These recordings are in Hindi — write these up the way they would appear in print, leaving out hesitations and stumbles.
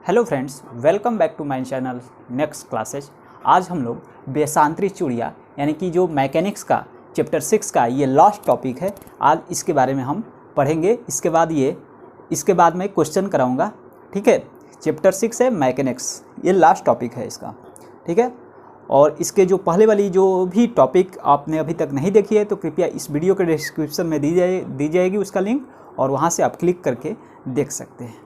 Hello friends, welcome back to my channel next classes. आज हम लोग बेसांतरी चूड़ियाँ यानी कि जो मैकेनिक्स का चैप्टर 6 का ये लास्ट टॉपिक है, आज इसके बारे में हम पढ़ेंगे। इसके बाद मैं क्वेश्चन कराऊंगा, ठीक है। चैप्टर 6 है मैकेनिक्स, ये लास्ट टॉपिक है इसका, ठीक है। और इसके जो पहले वाली जो भी टॉपिक आपने अभी तक नहीं देखी है तो कृपया इस वीडियो के डिस्क्रिप्शन में दी जाएगी उसका लिंक, और वहाँ से आप क्लिक करके देख सकते हैं,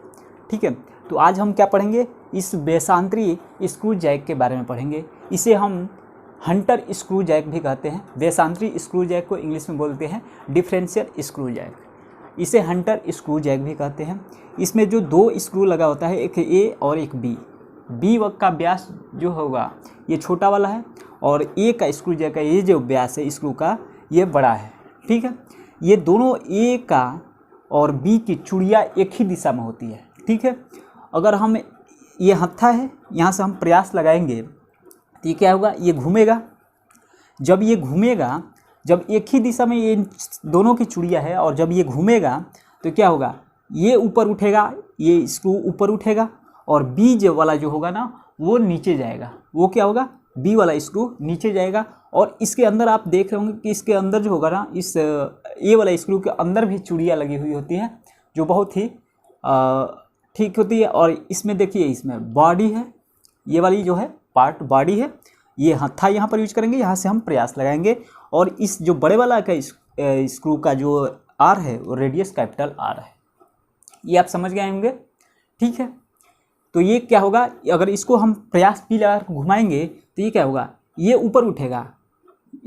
ठीक है। तो आज हम क्या पढ़ेंगे, इस बेसांतरी स्क्रू जैक के बारे में पढ़ेंगे। इसे हम हंटर स्क्रू जैक भी कहते हैं। बेसांतरी स्क्रू जैक को इंग्लिश में बोलते हैं डिफरेंशियल स्क्रू जैक, इसे हंटर स्क्रू जैक भी कहते हैं। इसमें जो दो स्क्रू लगा होता है, एक ए और एक बी। बी का व्यास जो होगा ये छोटा वाला है, और ए का स्क्रू जैक का ये जो व्यास है स्क्रू का ये बड़ा है, ठीक है। ये दोनों ए का और बी की चूड़ियाँ एक ही दिशा में होती है, ठीक है। अगर हम ये हत्था है, यहाँ से हम प्रयास लगाएंगे तो ये क्या होगा, ये घूमेगा। जब ये घूमेगा, जब एक ही दिशा में ये दोनों की चूड़ियाँ है, और जब ये घूमेगा तो क्या होगा, ये ऊपर उठेगा, ये स्क्रू ऊपर उठेगा, और बी जो वाला जो होगा ना वो नीचे जाएगा। वो क्या होगा, बी वाला स्क्रू नीचे जाएगा। और इसके अंदर आप देख रहे होंगे कि इसके अंदर जो होगा ना, इस ए वाला स्क्रू के अंदर भी चूड़ियाँ लगी हुई होती हैं, जो बहुत ही ठीक होती है। और इसमें देखिए, इसमें बॉडी है, ये वाली जो है पार्ट बॉडी है। ये हत्था यहाँ पर यूज करेंगे, यहाँ से हम प्रयास लगाएंगे। और इस जो बड़े वाला का स्क्रू का जो आर है वो रेडियस कैपिटल आर है, ये आप समझ गए होंगे, ठीक है। तो ये क्या होगा, अगर इसको हम प्रयास पी लगा कर घुमाएंगे तो ये क्या होगा, ये ऊपर उठेगा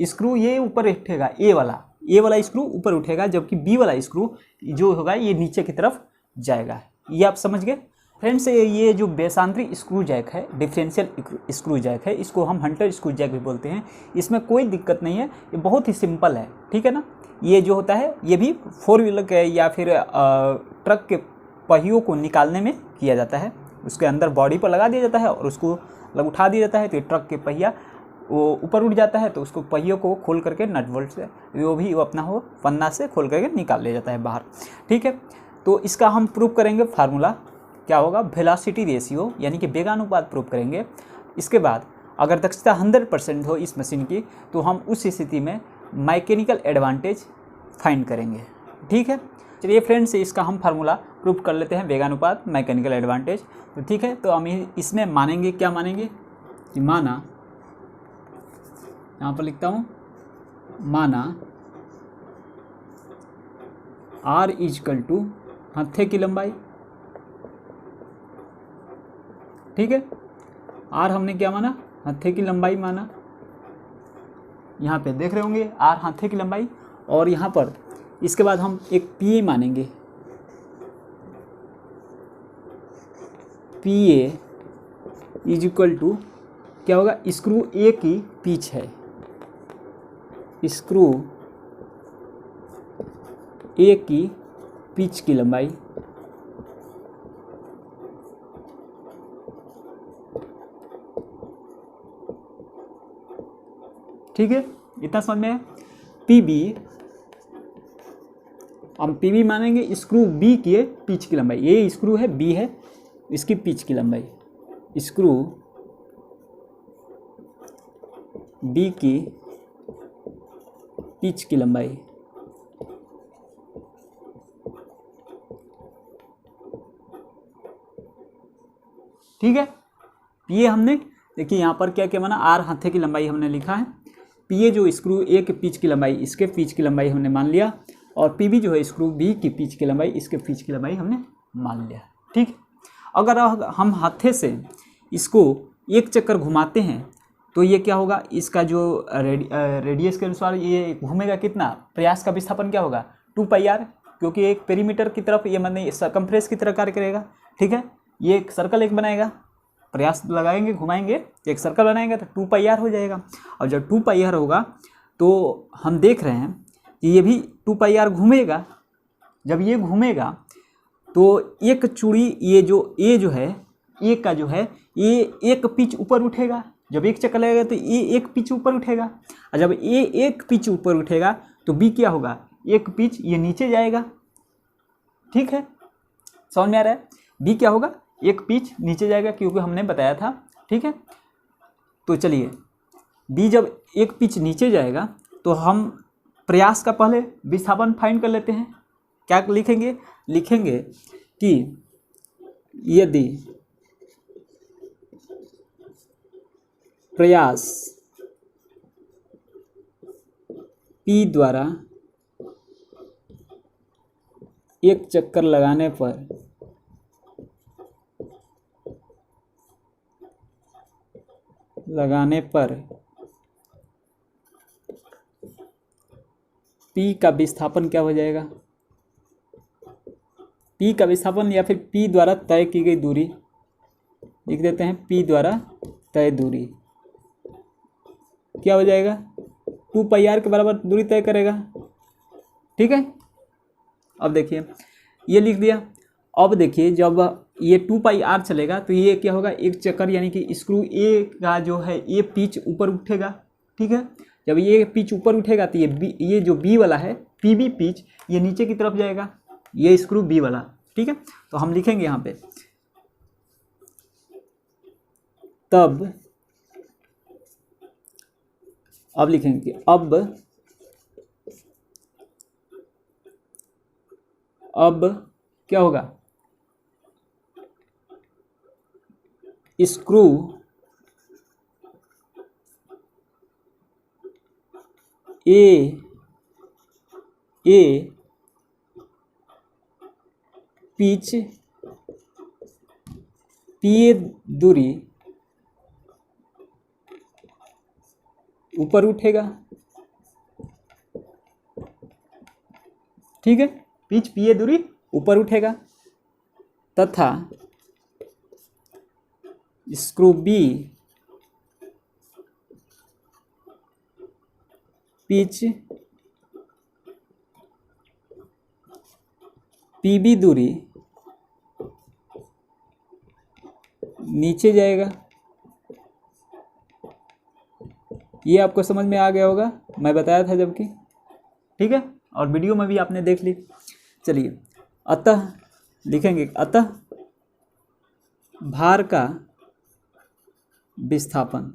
स्क्रू, ये ऊपर उठेगा, ए वाला स्क्रू ऊपर उठेगा, जबकि बी वाला स्क्रू जो होगा ये नीचे की तरफ जाएगा। ये आप समझ गए फ्रेंड्स। ये जो बेसांतरी स्क्रू जैक है, डिफरेंशियल स्क्रू जैक है, इसको हम हंटर स्क्रू जैक भी बोलते हैं। इसमें कोई दिक्कत नहीं है, ये बहुत ही सिंपल है, ठीक है ना। ये जो होता है ये भी 4 व्हीलर के या फिर ट्रक के पहियों को निकालने में किया जाता है। उसके अंदर बॉडी पर लगा दिया जाता है और उसको उठा दिया जाता है, तो ट्रक के पहिया वो ऊपर उठ जाता है, तो उसको पहियों को खोल करके नट बोल्ट से वो अपना हो पन्ना से खोल करके निकाल लिया जाता है बाहर, ठीक है। तो इसका हम प्रूव करेंगे, फार्मूला क्या होगा, वेलोसिटी रेशियो यानी कि वेगानुपात प्रूव करेंगे। इसके बाद अगर दक्षता 100% हो इस मशीन की, तो हम उस स्थिति में मैकेनिकल एडवांटेज फाइंड करेंगे, ठीक है। चलिए फ्रेंड्स, इसका हम फार्मूला प्रूव कर लेते हैं, वेगानुपात मैकेनिकल एडवांटेज। तो ठीक है, तो हम इसमें मानेंगे, क्या मानेंगे कि माना, यहाँ पर लिखता हूँ, माना R = हत्थे की लंबाई, ठीक है। R हमने क्या माना, हत्थे की लंबाई माना। यहाँ पे देख रहे होंगे R हत्थे की लंबाई। और यहाँ पर इसके बाद हम एक PA मानेंगे, PA = क्या होगा, स्क्रू A की पिच है, स्क्रू A की पिच की लंबाई, ठीक है। इतना समझ में है। PB, हम PB मानेंगे स्क्रू B की पिच की लंबाई। ये स्क्रू है, B है, इसकी पिच की लंबाई, स्क्रू B की पिच की लंबाई, ठीक है। PA हमने देखिए यहाँ पर क्या क्या माना, R हत्थे की लंबाई हमने लिखा है। PA जो स्क्रू A के पिच की लंबाई, इसके पिच की लंबाई हमने मान लिया। और PB जो है स्क्रू B की पिच की लंबाई, इसके पिच की लंबाई हमने मान लिया, ठीक। अगर हम हत्थे से इसको एक चक्कर घुमाते हैं तो ये क्या होगा, इसका जो रेडियस के अनुसार ये घूमेगा कितना, प्रयास का विस्थापन क्या होगा, 2πr, क्योंकि एक पेरीमीटर की तरफ ये मतलब सर्कमफ्रेंस की तरह कार्य करेगा, ठीक है। ये एक सर्कल एक बनाएगा, प्रयास लगाएंगे घुमाएंगे एक सर्कल बनाएंगे तो 2πr हो जाएगा। और जब 2πr होगा तो हम देख रहे हैं कि ये भी 2πr घूमेगा। जब ये घूमेगा तो एक चूड़ी, ये जो ए जो है, ए का जो है ये एक पिच ऊपर उठेगा। जब एक चक्कर लगेगा तो ए एक पिच ऊपर उठेगा, और जब ए एक पिच ऊपर उठेगा तो बी क्या होगा, एक पिच ये नीचे जाएगा, ठीक है। समझ में आ रहा है। बी क्या होगा, एक पिच नीचे जाएगा क्योंकि हमने बताया था, ठीक है। तो चलिए b जब एक पिच नीचे जाएगा तो हम प्रयास का पहले विस्थापन फाइंड कर लेते हैं। क्या लिखेंगे? लिखेंगे कि यदि प्रयास P द्वारा एक चक्कर लगाने पर P का विस्थापन क्या हो जाएगा? P का विस्थापन या फिर P द्वारा तय की गई दूरी लिख देते हैं। P द्वारा तय दूरी क्या हो जाएगा? 2πr के बराबर दूरी तय करेगा, ठीक है। अब देखिए ये लिख दिया। अब देखिए जब ये 2πr चलेगा तो ये क्या होगा? एक चक्कर यानी कि स्क्रू ए का जो है ये पिच ऊपर उठेगा, ठीक है। जब ये पिच ऊपर उठेगा तो ये जो बी वाला है पीबी पिच ये नीचे की तरफ जाएगा, ये स्क्रू बी वाला, ठीक है। तो हम लिखेंगे यहाँ पे तब, अब लिखेंगे अब क्या होगा? स्क्रू ए पिच पी दूरी ऊपर उठेगा, ठीक है। पिच पी दूरी ऊपर उठेगा तथा स्क्रू बी पिच पीबी दूरी नीचे जाएगा। ये आपको समझ में आ गया होगा, मैं बताया था जबकि, ठीक है, और वीडियो में भी आपने देख ली। चलिए अतः लिखेंगे अतः भार का विस्थापन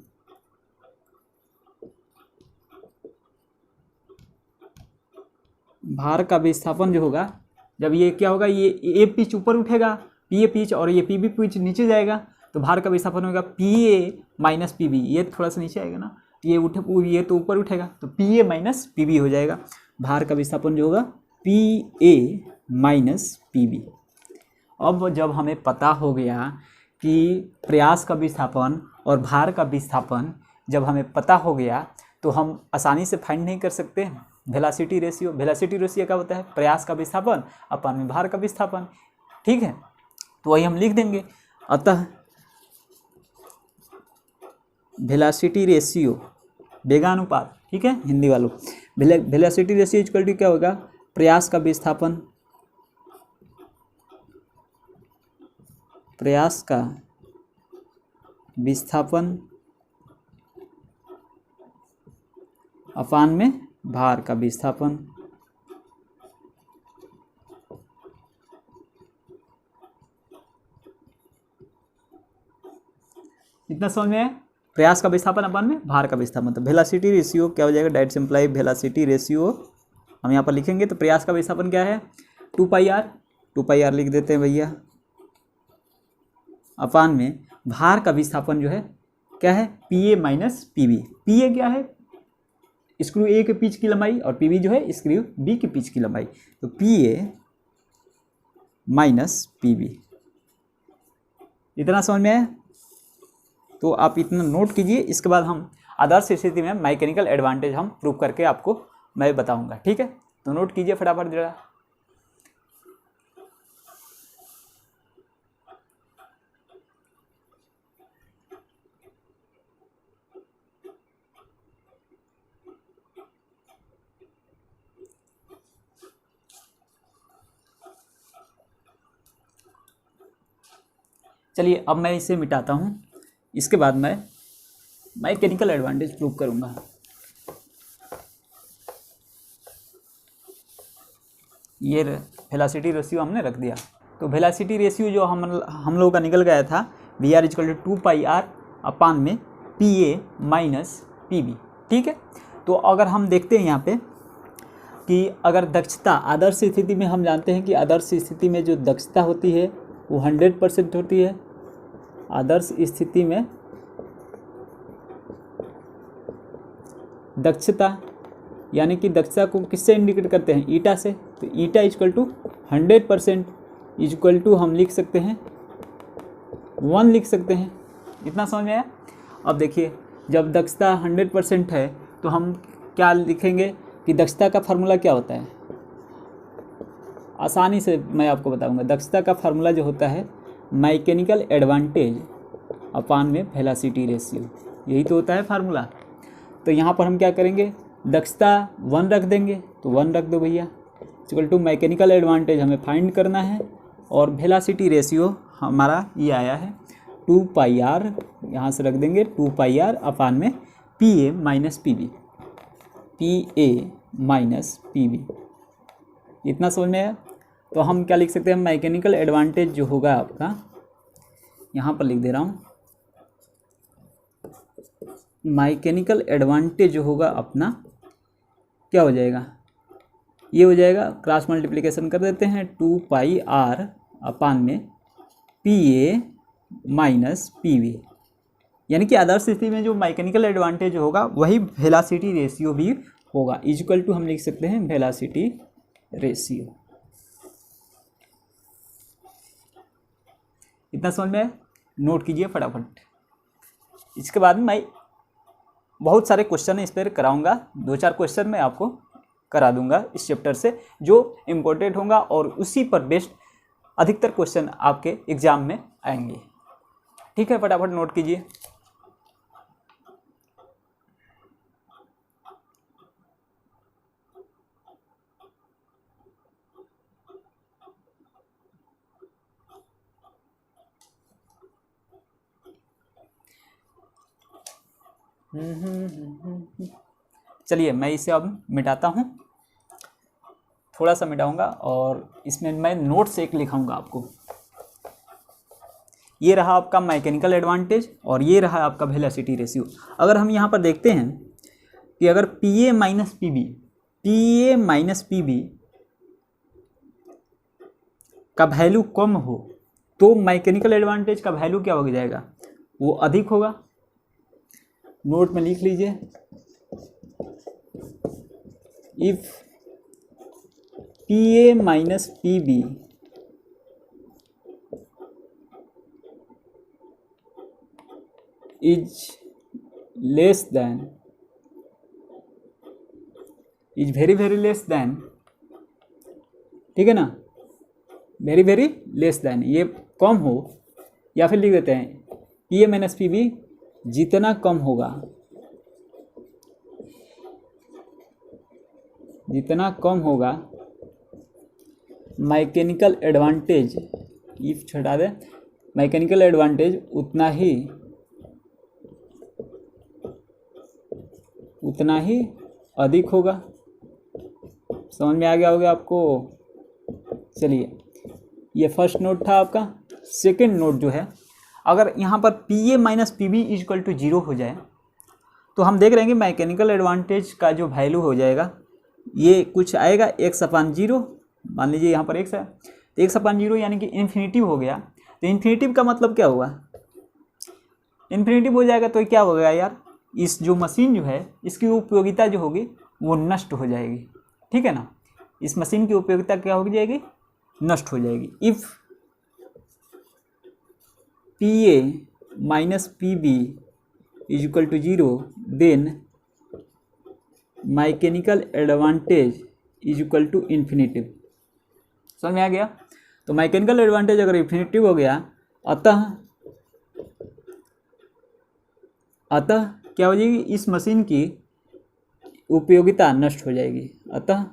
जो होगा जब ये क्या होगा, ये पिच ऊपर उठेगा पी ए पिच और ये पी बी पिच नीचे जाएगा तो भार का विस्थापन होगा P A minus P B. ये थोड़ा सा नीचे आएगा ना, ये तो ऊपर उठेगा तो P A minus P B हो जाएगा। भार का विस्थापन जो होगा P A minus P B. अब जब हमें पता हो गया कि प्रयास का विस्थापन और भार का विस्थापन जब हमें पता हो गया तो हम आसानी से फाइंड नहीं कर सकते वेलोसिटी रेशियो। वेलोसिटी रेशियो क्या होता है? प्रयास का विस्थापन अपन में भार का विस्थापन, ठीक है। तो वही हम लिख देंगे अतः वेलोसिटी रेशियो वेगानुपात, ठीक है, हिंदी वालों। वेलोसिटी रेशियो इक्वल टू क्या होगा? प्रयास का विस्थापन अपान में भार का विस्थापन। इतना समझ में है? प्रयास का विस्थापन अपान में भार का विस्थापन। तो वेलोसिटी रेशियो क्या हो जाएगा? डायरेक्ट सिंप्लाई वेलोसिटी रेशियो हम यहाँ पर लिखेंगे। तो प्रयास का विस्थापन क्या है? 2πr लिख देते हैं भैया, अपान में भार का विस्थापन जो है क्या है? P A minus P B. P A क्या है? स्क्रू ए के पिच की लंबाई और पी बी जो है स्क्रू बी के पिच की लंबाई। तो P A minus P B. इतना समझ में आया? तो आप इतना नोट कीजिए। इसके बाद हम आदर्श स्थिति में मैकेनिकल एडवांटेज हम प्रूव करके आपको मैं बताऊंगा, ठीक है। तो नोट कीजिए फटाफट जरा। चलिए अब मैं इसे मिटाता हूँ, इसके बाद मैं मैकेनिकल एडवांटेज प्रूव करूँगा। ये वेलोसिटी रेशियो हमने रख दिया। तो वेलोसिटी रेशियो जो हम लोगों का निकल गया था VR इक्वल टू 2πr अपान में PA माइनस PB। ठीक है, तो अगर हम देखते हैं यहाँ पे कि अगर दक्षता आदर्श स्थिति में, हम जानते हैं कि आदर्श स्थिति में जो दक्षता होती है वो 100% होती है। आदर्श स्थिति में दक्षता यानी कि दक्षता को किससे इंडिकेट करते हैं? ईटा से। तो ईटा इक्वल टू 100% इक्वल टू हम लिख सकते हैं 1 लिख सकते हैं। इतना समझ में आया? अब देखिए, जब दक्षता 100% है तो हम क्या लिखेंगे कि दक्षता का फार्मूला क्या होता है? आसानी से मैं आपको बताऊंगा। दक्षता का फार्मूला जो होता है मैकेनिकल एडवांटेज अपान में वेलोसिटी रेशियो, यही तो होता है फार्मूला। तो यहाँ पर हम क्या करेंगे, दक्षता 1 रख देंगे, तो 1 रख दो भैया, इक्वल टू मैकेनिकल एडवांटेज हमें फाइंड करना है और वेलोसिटी रेशियो हमारा ये आया है 2πr, यहाँ से रख देंगे 2πr अपान में PA minus PB, PA minus PB। इतना समझ में आया? तो हम क्या लिख सकते हैं, मैकेनिकल एडवांटेज जो होगा आपका, यहाँ पर लिख दे रहा हूँ, मैकेनिकल एडवांटेज जो होगा अपना क्या हो जाएगा, ये हो जाएगा, क्रॉस मल्टीप्लिकेशन कर देते हैं 2πr अपान में PA माइनस PB, यानी कि आदर्श स्थिति में जो मैकेनिकल एडवांटेज होगा वही वेलोसिटी रेशियो भी होगा। इक्वल टू हम लिख सकते हैं वेलोसिटी रेशियो। इतना समझ में नोट कीजिए फटाफट। इसके बाद मैं बहुत सारे क्वेश्चन इस पर कराऊंगा, 2-4 क्वेश्चन मैं आपको करा दूंगा इस चैप्टर से जो इम्पोर्टेंट होगा और उसी पर बेस्ड अधिकतर क्वेश्चन आपके एग्जाम में आएंगे। ठीक है, फटाफट नोट कीजिए। चलिए मैं इसे अब मिटाता हूँ, थोड़ा सा मिटाऊंगा और इसमें मैं नोट्स एक लिखाऊंगा आपको। ये रहा आपका मैकेनिकल एडवांटेज और ये रहा आपका वेलोसिटी रेशियो। अगर हम यहाँ पर देखते हैं कि अगर PA माइनस PB का वैल्यू कम हो तो मैकेनिकल एडवांटेज का वैल्यू क्या हो जाएगा, वो अधिक होगा। नोट में लिख लीजिए, if PA minus PB is less than, is very very less than, ठीक है ना, वेरी वेरी लेस देन, ये कम हो, या फिर लिख देते हैं PA माइनस PB जितना कम होगा, जितना कम होगा मैकेनिकल एडवांटेज, इफ छटा दे, मैकेनिकल एडवांटेज उतना ही अधिक होगा। समझ में आ गया होगा आपको? चलिए, ये फर्स्ट नोट था आपका। सेकंड नोट जो है, अगर यहाँ पर PA minus PB equal to 0 हो जाए तो हम देख रहे हैं कि मैकेनिकल एडवांटेज का जो वैल्यू हो जाएगा ये कुछ आएगा x/0। मान लीजिए यहाँ पर x है तो x/0 यानी कि इन्फिनिटिव हो गया। तो इन्फिनिटिव का मतलब क्या हुआ, इन्फिनिटिव हो जाएगा तो क्या हो गया यार, इस जो मशीन जो है इसकी उपयोगिता जो होगी वो नष्ट हो जाएगी। ठीक है ना, इस मशीन की उपयोगिता क्या हो जाएगी, नष्ट हो जाएगी। If PA minus PB is equal to 0 then mechanical advantage is equal to infinitive. समझ में आ गया? तो मैकेनिकल एडवांटेज अगर इन्फिनिटिव हो गया, अतः क्या हो जाएगी, इस मशीन की उपयोगिता नष्ट हो जाएगी। अतः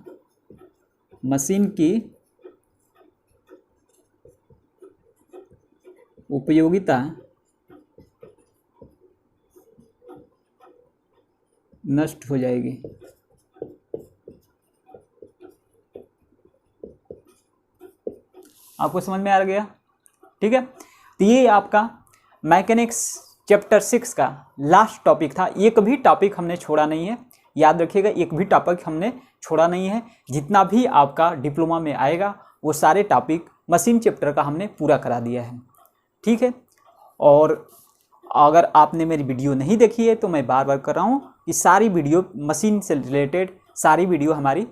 मशीन की उपयोगिता नष्ट हो जाएगी। आपको समझ में आ गया? ठीक है, तो ये आपका मैकेनिक्स चैप्टर 6 का लास्ट टॉपिक था। एक भी टॉपिक हमने छोड़ा नहीं है, याद रखिएगा, एक भी टॉपिक हमने छोड़ा नहीं है। जितना भी आपका डिप्लोमा में आएगा वो सारे टॉपिक मशीन चैप्टर का हमने पूरा करा दिया है। ठीक है, और अगर आपने मेरी वीडियो नहीं देखी है तो मैं बार बार कर रहा हूँ कि सारी वीडियो मशीन से रिलेटेड सारी वीडियो हमारी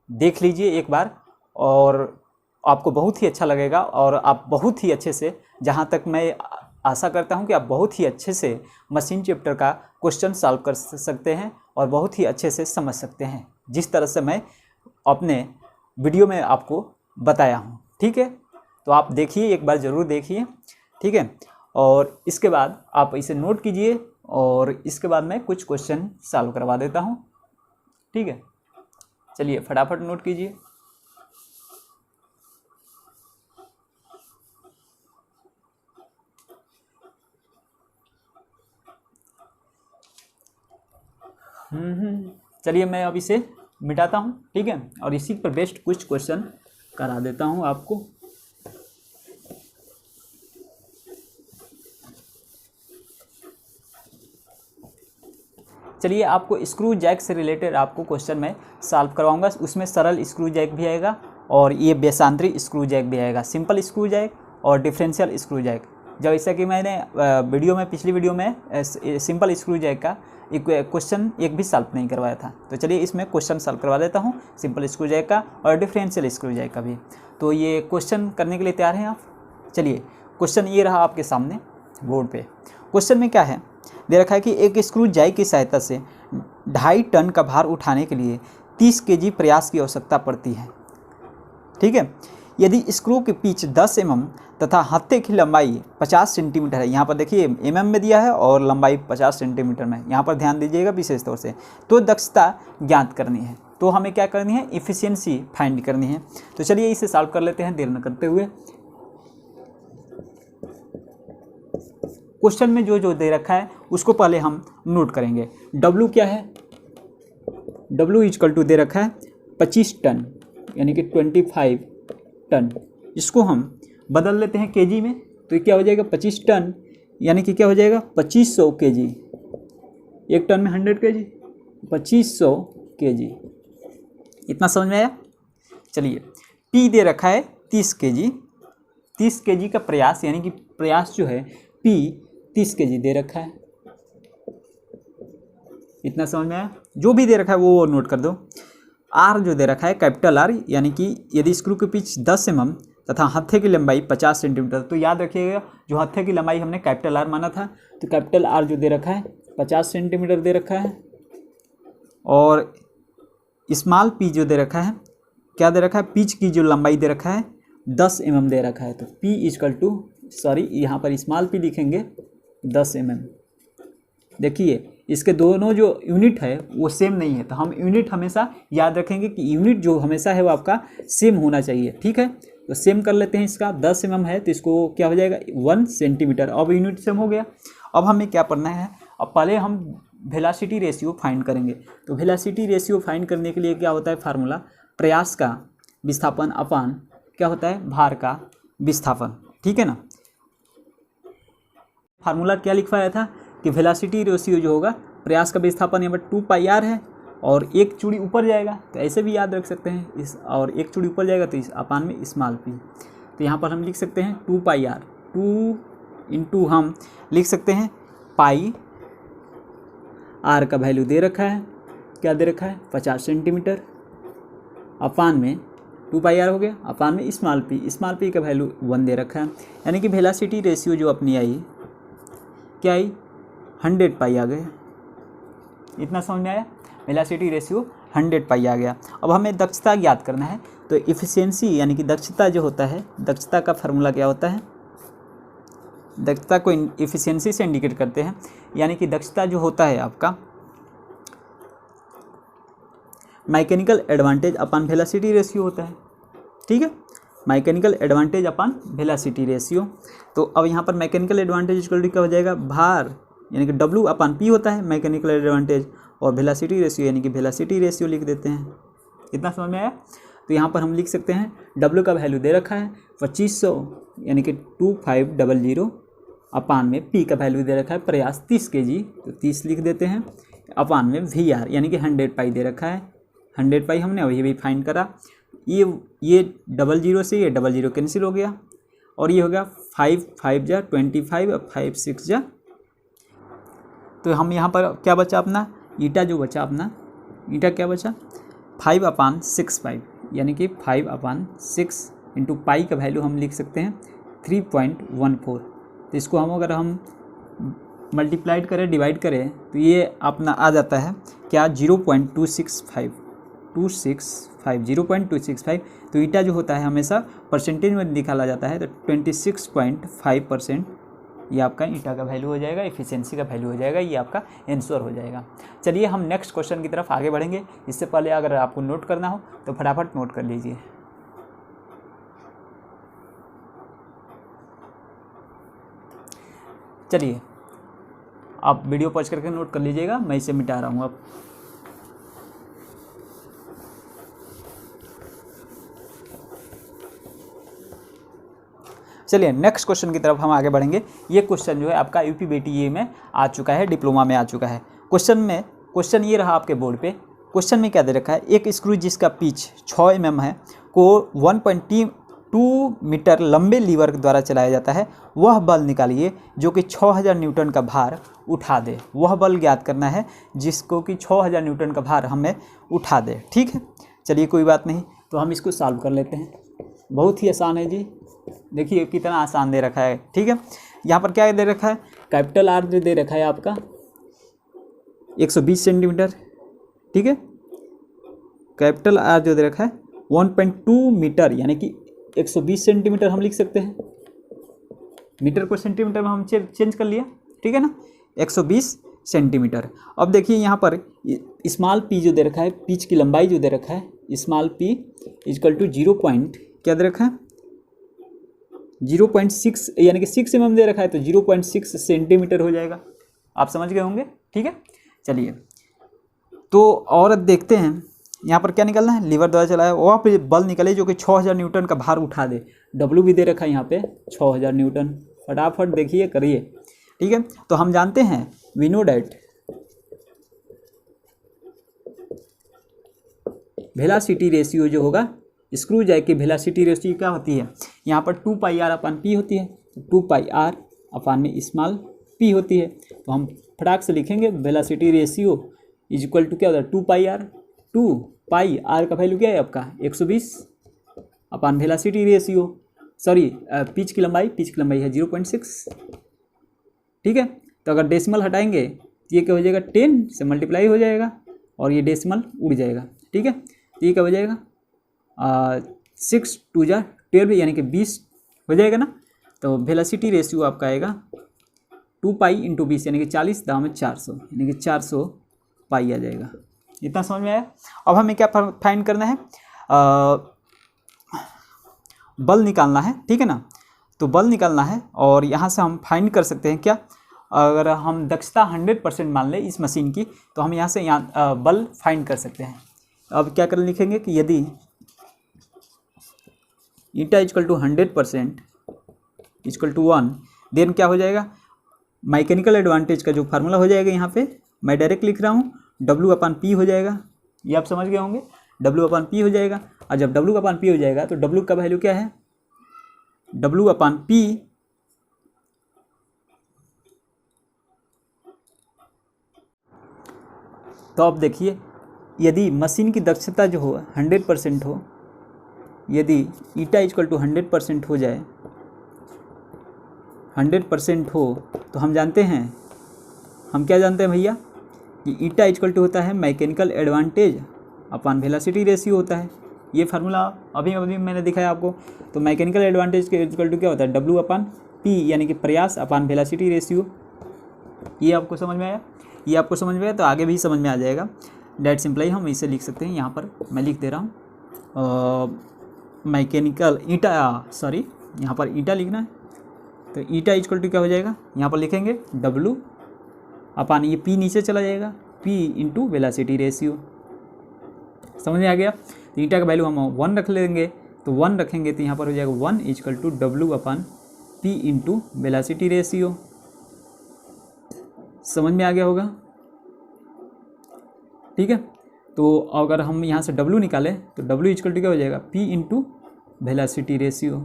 देख लीजिए एक बार, और आपको बहुत ही अच्छा लगेगा और आप बहुत ही अच्छे से, जहाँ तक मैं आशा करता हूँ कि आप बहुत ही अच्छे से मशीन चैप्टर का क्वेश्चन सॉल्व कर सकते हैं और बहुत ही अच्छे से समझ सकते हैं, जिस तरह से मैं अपने वीडियो में आपको बताया हूँ। ठीक है, तो आप देखिए, एक बार ज़रूर देखिए। ठीक है, और इसके बाद आप इसे नोट कीजिए और इसके बाद मैं कुछ क्वेश्चन सॉल्व करवा देता हूँ। ठीक है, चलिए फटाफट नोट कीजिए। चलिए मैं अब इसे मिटाता हूँ। ठीक है, और इसी पर बेस्ड कुछ क्वेश्चन करा देता हूँ आपको। चलिए, आपको स्क्रू जैक से रिलेटेड आपको क्वेश्चन मैं सॉल्व करवाऊंगा। उसमें सरल स्क्रू जैक भी आएगा और ये बेसांतरी स्क्रू जैक भी आएगा, सिंपल स्क्रू जैक और डिफरेंशियल स्क्रू जैक। जैसा कि मैंने पिछली वीडियो में सिंपल स्क्रू जैक का एक क्वेश्चन एक भी सॉल्व नहीं करवाया था, तो चलिए इसमें क्वेश्चन सॉल्व करवा देता हूँ सिंपल स्क्रू जैक का और डिफरेंशियल स्क्रू जैक का भी। तो ये क्वेश्चन करने के लिए तैयार हैं आप? चलिए, क्वेश्चन ये रहा आपके सामने बोर्ड पे। क्वेश्चन में क्या है, दे रखा है कि एक स्क्रू जैक की सहायता से 2.5 टन का भार उठाने के लिए 30 kg प्रयास की आवश्यकता पड़ती है। ठीक है, यदि स्क्रू के पिच 10 mm तथा हत्थे की लंबाई 50 सेंटीमीटर है, यहाँ पर देखिए mm में दिया है और लंबाई 50 सेंटीमीटर में, यहाँ पर ध्यान दीजिएगा विशेष तौर से, तो दक्षता ज्ञात करनी है। तो हमें क्या करनी है, इफिशियंसी फाइंड करनी है। तो चलिए इसे सॉल्व कर लेते हैं देर न करते हुए। क्वेश्चन में जो दे रखा है उसको पहले हम नोट करेंगे। W क्या है, W इक्वल टू दे रखा है 25 टन यानी कि 25 टन। इसको हम बदल लेते हैं केजी में, तो ये क्या हो जाएगा 25 टन यानी कि क्या हो जाएगा 2500 केजी। एक टन में 100 केजी, 2500 केजी। इतना समझ में आया? चलिए, P दे रखा है 30 केजी, 30 केजी का प्रयास यानी कि प्रयास जो है P 30 केजी दे रखा है। इतना समझ में आया? जो भी दे रखा है वो नोट कर दो। R जो दे रखा है कैपिटल R यानी कि यदि स्क्रू के पिच 10 mm तथा हत्थे की लंबाई 50 सेंटीमीटर, तो याद रखिएगा जो हत्थे की लंबाई हमने कैपिटल R माना था, तो कैपिटल R जो दे रखा है 50 सेंटीमीटर दे रखा है। और स्मॉल P जो दे रखा है, क्या दे रखा है, पिच की जो लंबाई दे रखा है 10 mm दे रखा है। तो P इक्वल टू, सॉरी यहाँ पर स्मॉल P लिखेंगे 10 mm। देखिए इसके दोनों जो यूनिट है वो सेम नहीं है, तो हम यूनिट हमेशा याद रखेंगे कि यूनिट जो हमेशा है वो आपका सेम होना चाहिए। ठीक है, तो सेम कर लेते हैं। इसका 10 mm है तो इसको क्या हो जाएगा 1 सेंटीमीटर। अब यूनिट सेम हो गया। अब हमें क्या करना है, अब पहले हम वेलोसिटी रेशियो फाइंड करेंगे। तो वेलोसिटी रेशियो फाइंड करने के लिए क्या होता है फार्मूला, प्रयास का विस्थापन अपान क्या होता है भार का विस्थापन। ठीक है ना, फार्मूला क्या लिखवाया था कि वेलोसिटी रेशियो जो होगा प्रयास का विस्थापन यहाँ पर 2πr है और एक चूड़ी ऊपर जाएगा, तो ऐसे भी याद रख सकते हैं इस, और एक चूड़ी ऊपर जाएगा तो इस अपान में स्मॉल p। तो यहाँ पर हम लिख सकते हैं 2πr, 2 इंटू हम लिख सकते हैं पाई, r का वैल्यू दे रखा है, क्या दे रखा है 50 सेंटीमीटर, अपान में 2πr हो गया, अपान में स्मॉल p का वैल्यू 1 दे रखा है। यानी कि वेलोसिटी रेशियो जो अपनी आई क्या आई 100 पाई आ गया। इतना समझ में आया, वेलोसिटी रेशियो 100 पाई आ गया। अब हमें दक्षता ज्ञात करना है, तो इफिशियंसी यानी कि दक्षता जो होता है, दक्षता का फार्मूला क्या होता है, दक्षता को इफिशियंसी से इंडिकेट करते हैं। यानी कि दक्षता जो होता है आपका मैकेनिकल एडवांटेज अपन वेलोसिटी रेशियो होता है। ठीक है, मैकेनिकल एडवांटेज अपन वेलोसिटी रेशियो। तो अब यहाँ पर मैकेनिकल एडवांटेज इक्वल टू क्या हो जाएगा, भार यानी कि W अपन P होता है मैकेनिकल एडवांटेज, और वेलोसिटी रेशियो यानी कि वेलोसिटी रेशियो लिख देते हैं। इतना समझ में आया? तो यहाँ पर हम लिख सकते हैं W का वैल्यू दे रखा है 2500 यानी कि 2500 अपान में पी का वैल्यू दे रखा है प्रयास 30 kg, तो 30 लिख देते हैं, अपान में VR यानी कि 100 पाई दे रखा है, 100 पाई हमने अभी भी फाइंड करा। ये 00 से ये 00 कैंसिल हो गया और ये हो गया 5 5 जा 25 और 5 6 जा, तो हम यहाँ पर क्या बचा अपना ईटा, जो बचा अपना ईटा क्या बचा 5/6 यानी कि 5/6 इंटू पाई का वैल्यू हम लिख सकते हैं 3.14। तो इसको हम अगर हम मल्टीप्लाइड करें, डिवाइड करें, तो ये अपना आ जाता है क्या 0.265 0.265। तो ईटा जो होता है हमेशा परसेंटेज में निकाला जाता है, तो 26.5% ये आपका ईटा का वैल्यू हो जाएगा, एफिशिएंसी का वैल्यू हो जाएगा, ये आपका आंसर हो जाएगा। चलिए हम नेक्स्ट क्वेश्चन की तरफ आगे बढ़ेंगे। इससे पहले अगर आपको नोट करना हो तो फटाफट नोट कर लीजिए। चलिए आप वीडियो पॉज करके नोट कर लीजिएगा, मैं इसे मिटा रहा हूँ अब। चलिए नेक्स्ट क्वेश्चन की तरफ हम आगे बढ़ेंगे। ये क्वेश्चन जो है आपका यूपीबीटीए में आ चुका है, डिप्लोमा में आ चुका है। क्वेश्चन ये रहा आपके बोर्ड पे। क्वेश्चन में क्या दे रखा है, एक स्क्रू जिसका पिच 6 mm है को 1.2 मीटर लंबे लीवर द्वारा चलाया जाता है, वह बल निकालिए जो कि 6000 न्यूटन का भार उठा दे। वह बल ज्ञात करना है जिसको कि 6000 न्यूटन का भार हमें उठा दे। ठीक है, चलिए कोई बात नहीं, तो हम इसको सॉल्व कर लेते हैं। बहुत ही आसान है जी, देखिए कितना आसान दे रखा है। ठीक है, यहाँ पर क्या दे रखा है, कैपिटल आर जो दे रखा है आपका 120 सेंटीमीटर। ठीक है, कैपिटल आर जो दे रखा है 1.2 मीटर यानी कि 120 सेंटीमीटर हम लिख सकते हैं, मीटर को सेंटीमीटर में हम चेंज कर लिया। ठीक है ना, 120 सेंटीमीटर। अब देखिए यहाँ पर स्मॉल पी जो दे रखा है, पिच की लंबाई जो दे रखा है स्मॉल पी इजकल टू 0. क्या दे रखा है 0.6 यानी कि 6 mm दे रखा है, तो 0.6 सेंटीमीटर हो जाएगा। आप समझ गए होंगे। ठीक है, चलिए तो और देखते हैं यहाँ पर क्या निकलना है, लीवर द्वारा चलाया वहाँ पे बल निकले जो कि 6000 न्यूटन का भार उठा दे। डब्ल्यू भी दे रखा है यहाँ पे 6000 न्यूटन। फटाफट देखिए करिए। ठीक है, तो हम जानते हैं we know that velocity ratio जो होगा स्क्रू जैक की वेलोसिटी रेशियो क्या होती है, यहाँ पर 2πr/p होती है, तो 2πr/में स्मॉल p होती है। तो हम फटाक से लिखेंगे velocity ratio is equal to क्या होता है 2πr। 2πr का वैल्यू क्या है आपका 120 अपान वेलोसिटी रेशियो, सॉरी पिच की लंबाई है 0.6। ठीक है, तो अगर डेसिमल हटाएंगे तो ये क्या हो जाएगा 10 से मल्टीप्लाई हो जाएगा और ये डेसिमल उड़ जाएगा। ठीक है, तो ये क्या हो जाएगा 6 2 जा 12 यानी कि 20 हो जाएगा ना। तो वेलोसिटी रेशियो आपका आएगा 2π × 20 यानी कि 40 दाम में 400 यानी कि 400 पाई आ जाएगा। इतना समझ में आया। अब हमें क्या फाइंड करना है, बल निकालना है। ठीक है ना, तो बल निकालना है और यहाँ से हम फाइंड कर सकते हैं क्या, अगर हम दक्षता 100% मान लें इस मशीन की, तो हम यहाँ से बल फाइंड कर सकते हैं। अब क्या कर लिखेंगे कि यदि eta equal to 100% equal to 1, then क्या हो जाएगा मैकेनिकल एडवांटेज का जो फार्मूला हो जाएगा, यहाँ पे मैं डायरेक्ट लिख रहा हूँ W/P हो जाएगा। ये आप समझ गए होंगे, W/P हो जाएगा। और जब W/P हो जाएगा तो W का वैल्यू क्या है, W/P तो अब देखिए यदि मशीन की दक्षता जो हो 100% हो, यदि ईटा इक्वल टू 100% हो जाए, 100% हो, तो हम जानते हैं, हम क्या जानते हैं भैया कि ईटा इक्वल टू होता है mechanical advantage upon velocity ratio होता है। ये फार्मूला अभी मैंने दिखाया आपको। तो मैकेनिकल एडवांटेज के इक्वल टू क्या होता है W/P यानी कि प्रयास अपान वेलोसिटी रेशियो। ये आपको समझ में आया, ये आपको समझ में आया तो आगे भी समझ में आ जाएगा। डेट सिंपलाई हम इसे लिख सकते हैं, यहाँ पर मैं लिख दे रहा हूँ मैकेनिकल ईटा, सॉरी यहाँ पर ईटा लिखना है, तो ईटा इक्वल टू क्या हो जाएगा, यहाँ पर लिखेंगे W/P, ये P नीचे चला जाएगा, P × वेलोसिटी रेशियो। समझ में आ गया। तो ईटा का वैल्यू हम 1 रख लेंगे तो 1 रखेंगे तो यहाँ पर हो जाएगा 1 is equal to W upon P into velocity ratio. समझ में आ गया होगा, ठीक है। तो अगर हम यहाँ से W निकालें तो W इजकल टू क्या हो जाएगा, P इंटू वेलोसिटी रेशियो।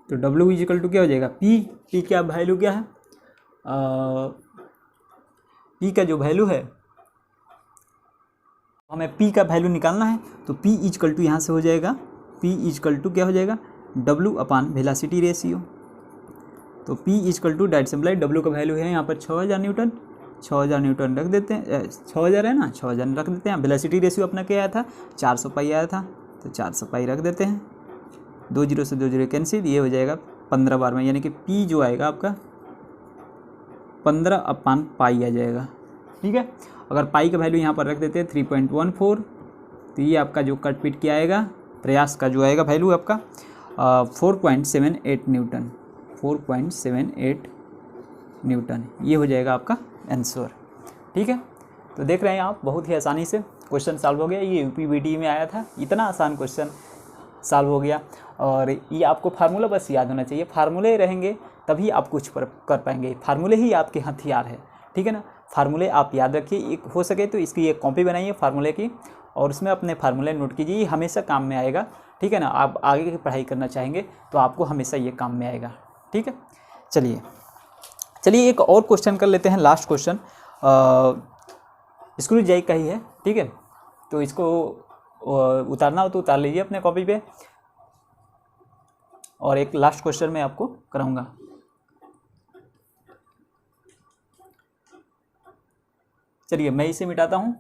तो W इजकल टू क्या हो जाएगा, P क्या वैल्यू क्या है, P का जो वैल्यू है, हमें P का वैल्यू निकालना है। तो P इजकल टू यहाँ से हो जाएगा, P इजकल टू क्या हो जाएगा, W अपान वेलोसिटी रेशियो। तो P equal to direct simply W का वैल्यू है यहाँ पर 6000 न्यूटन, 6000 न्यूटन रख देते हैं, 6000 है ना, 6000 रख देते हैं। वेलोसिटी रेशियो अपना क्या आया था, 400 पाई आया था, तो 400 पाई रख देते हैं। 2 0 से 2 0 कैंसिल, ये हो जाएगा 15 बार में, यानी कि P जो आएगा आपका 15 अपान पाई आ जाएगा, ठीक है। अगर पाई का वैल्यू यहाँ पर रख देते हैं 3.14, तो ये आपका जो कट पिट क्या आएगा, प्रयास का जो आएगा वैल्यू आपका 4.78 न्यूटन, 4.78 न्यूटन, ये हो जाएगा आपका आंसर, ठीक है। तो देख रहे हैं आप, बहुत ही आसानी से क्वेश्चन सॉल्व हो गया। ये यूपीवीटी में आया था, इतना आसान क्वेश्चन सॉल्व हो गया। और ये आपको फार्मूला बस याद होना चाहिए, फार्मूले रहेंगे तभी आप कुछ कर पाएंगे, फार्मूले ही आपके हथियार है, ठीक है ना। फार्मूले आप याद रखिए, एक हो सके तो इसकी एक कॉपी बनाइए फार्मूले की, और उसमें अपने फार्मूले नोट कीजिए, ये हमेशा काम में आएगा, ठीक है ना। आप आगे की पढ़ाई करना चाहेंगे तो आपको हमेशा ये काम में आएगा, ठीक है। चलिए एक और क्वेश्चन कर लेते हैं, लास्ट क्वेश्चन स्क्रू जाई का ही है, ठीक है। तो इसको उतारना हो तो उतार लीजिए अपने कॉपी पे, और एक लास्ट क्वेश्चन मैं आपको कराऊंगा। चलिए मैं इसे मिटाता हूं।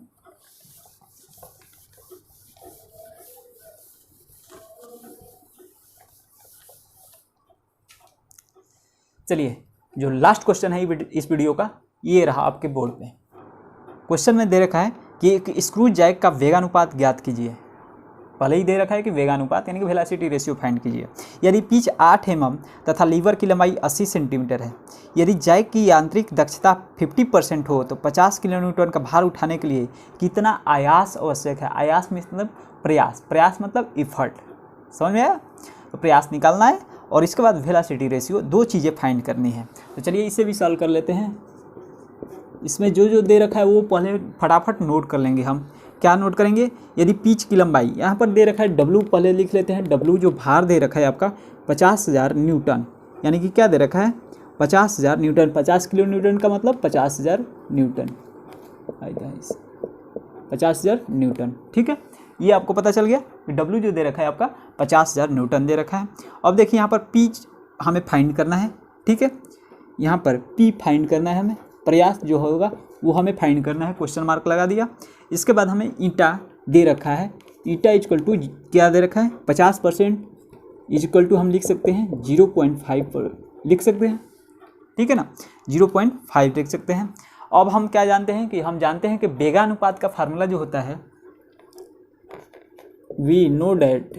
चलिए जो लास्ट क्वेश्चन है इस वीडियो का, ये रहा आपके बोर्ड पे। क्वेश्चन में दे रखा है कि एक स्क्रू जैक का वेगानुपात ज्ञात कीजिए। पहले ही दे रखा है कि वेगानुपात यानी कि वेलोसिटी रेशियो फाइंड कीजिए। यदि पिच 8 mm तथा लीवर की लंबाई 80 सेंटीमीटर है, यदि जैक की यांत्रिक दक्षता 50% हो तो 50 किलोन्यूटन का भार उठाने के लिए कितना आयास आवश्यक है। आयास मतलब प्रयास, प्रयास मतलब इफर्ट, समझ में आया। तो प्रयास निकालना है और इसके बाद वेलोसिटी रेशियो, दो चीज़ें फाइंड करनी है। तो चलिए इसे भी सॉल्व कर लेते हैं। इसमें जो दे रखा है वो पहले फटाफट नोट कर लेंगे हम। क्या नोट करेंगे, यदि पिच की लंबाई यहाँ पर दे रखा है W, पहले लिख लेते हैं। W जो भार दे रखा है आपका 50,000 न्यूटन, यानी कि क्या दे रखा है 50,000 न्यूटन। 50 किलो न्यूटन का मतलब 50,000 न्यूटन, 50,000 न्यूटन, ठीक है। ये आपको पता चल गया कि W जो दे रखा है आपका 50,000 न्यूटन दे रखा है। अब देखिए यहाँ पर पिच हमें फाइंड करना है, ठीक है। यहाँ पर P फाइंड करना है हमें, प्रयास जो होगा वो हमें फाइंड करना है, क्वेश्चन मार्क लगा दिया। इसके बाद हमें ईटा दे रखा है, ईटा इजक्वल टू क्या दे रखा है 50% इजक्वल टू हम लिख सकते हैं 0.5 पर लिख सकते हैं, ठीक है ना, 0.5 लिख सकते हैं। अब हम क्या जानते हैं कि हम जानते हैं कि वेगानुपात का फार्मूला जो होता है, we know that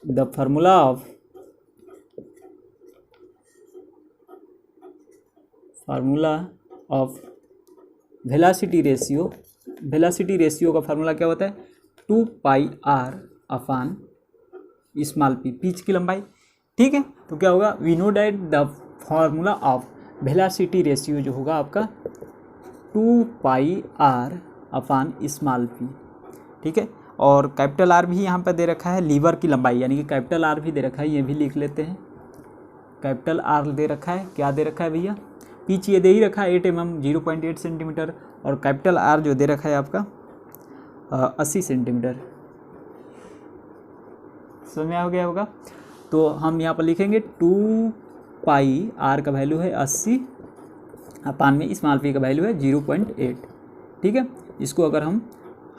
the formula of velocity ratio का फार्मूला क्या होता है 2πr अपान स्मॉल p, पिच की लंबाई, ठीक है। तो क्या होगा, we know that the formula of velocity ratio जो होगा आपका 2πr अपान स्मॉल p, ठीक है। और कैपिटल R भी यहाँ पर दे रखा है, लीवर की लंबाई यानी कि कैपिटल R भी दे रखा है, ये भी लिख लेते हैं। कैपिटल R दे रखा है, क्या दे रखा है भैया, पिच ये दे ही रखा है 8 mm 0.8 सेंटीमीटर, और कैपिटल R जो दे रखा है आपका 80 सेंटीमीटर, समझ में आ गया होगा। तो हम यहाँ पर लिखेंगे 2πr का वैल्यू है 80 अपान में स्मॉल p का वैल्यू है 0.8, ठीक है। इसको अगर हम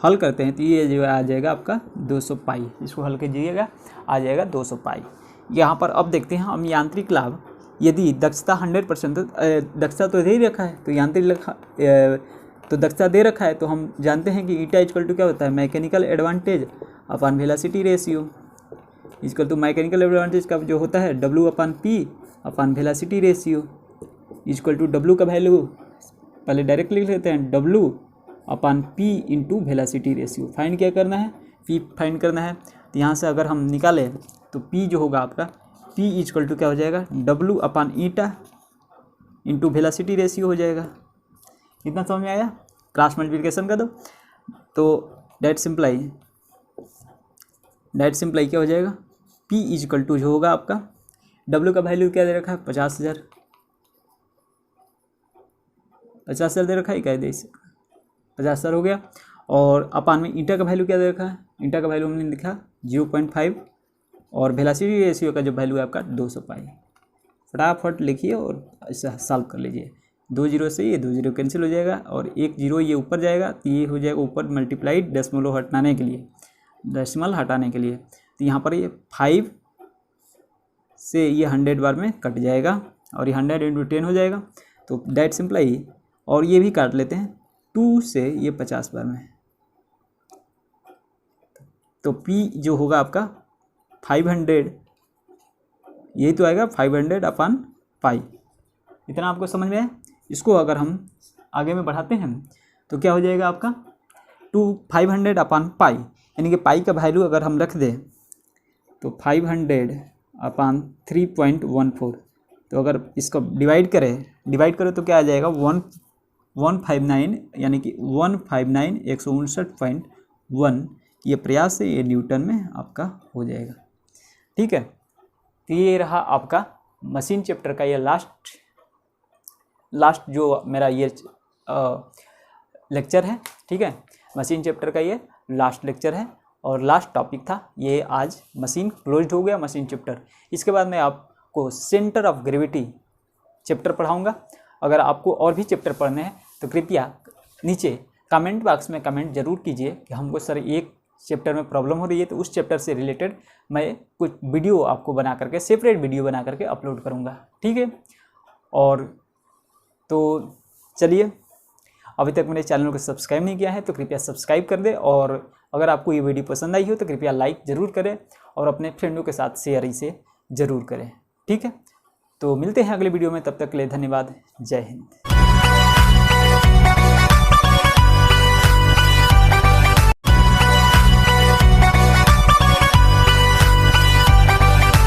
हल करते हैं तो ये जो आ जाएगा आपका 200 पाई, इसको हल कीजिएगा आ जाएगा 200 पाई। यहाँ पर अब देखते हैं हम यांत्रिक लाभ, यदि दक्षता 100%, दक्षता तो दे ही रखा है, तो यांत्रिक तो दक्षता दे रखा है, तो हम जानते हैं कि ईटा इजक्वल टू क्या होता है mechanical advantage upon velocity ratio, is equal to mechanical advantage का जो होता है W upon P upon velocity ratio, is equal to W का वैल्यू पहले डायरेक्ट लिख लेते हैं, W/P into velocity ratio. Find क्या करना है, P फाइंड करना है। तो यहाँ से अगर हम निकालें तो P जो होगा आपका, P इक्वल टू क्या हो जाएगा, W/η इंटू वेलोसिटी रेशियो हो जाएगा। इतना समझ में आया, क्रॉस मल्टीप्लिकेशन कर दो तो डेट सिंप्लाई क्या हो जाएगा, P इक्वल टू जो होगा आपका, W का वैल्यू क्या दे रखा है, 50,000 दे रखा है, क्या दे 50,000 हो गया। और अपान में ईटा का वैल्यू क्या दे रखा है, ईटा का वैल्यू हमने लिखा 0.5 और वेलोसिटी रेशियो का जो वैल्यू है आपका 200 पाई। फटाफट लिखिए और ऐसा सॉल्व कर लीजिए। 2 जीरो से ये 2 जीरो कैंसिल हो जाएगा और 1 जीरो ये ऊपर जाएगा, तो ये हो जाएगा ऊपर मल्टीप्लाइड डेसिमल हटाने के लिए। तो यहाँ पर ये 5 से ये 100 बार में कट जाएगा और ये 100 इंटू 10 हो जाएगा। तो दैट सिंप्लाई, और ये भी काट लेते हैं 2 से ये 50 बार में। तो P जो होगा आपका 500, यही तो आएगा 500/π। इतना आपको समझ में है। इसको अगर हम आगे में बढ़ाते हैं तो क्या हो जाएगा आपका 500/π, यानी कि पाई का वैल्यू अगर हम रख दें तो 500/3.14। तो अगर इसको डिवाइड करें तो क्या आ जाएगा 159, यानी कि 159 ये प्रयास है, ये न्यूटन में आपका हो जाएगा। ठीक है, तो ये रहा आपका मशीन चैप्टर का ये लास्ट जो मेरा ये लेक्चर है। ठीक है, मशीन चैप्टर का ये लास्ट लेक्चर है और लास्ट टॉपिक था ये। आज मशीन क्लोज्ड हो गया, मशीन चैप्टर। इसके बाद मैं आपको सेंटर ऑफ ग्रेविटी चैप्टर पढ़ाऊंगा। अगर आपको और भी चैप्टर पढ़ने हैं तो कृपया नीचे कमेंट बॉक्स में कमेंट जरूर कीजिए कि हमको सर एक चैप्टर में प्रॉब्लम हो रही है, तो उस चैप्टर से रिलेटेड मैं कुछ वीडियो आपको बना करके, सेपरेट वीडियो बना करके अपलोड करूँगा। ठीक है, और तो चलिए, अभी तक मेरे चैनल को सब्सक्राइब नहीं किया है तो कृपया सब्सक्राइब कर दें, और अगर आपको ये वीडियो पसंद आई हो तो कृपया लाइक ज़रूर करें और अपने फ्रेंडों के साथ शेयर इसे ज़रूर करें। ठीक है, तो मिलते हैं अगले वीडियो में, तब तक के लिए धन्यवाद। जय हिंद।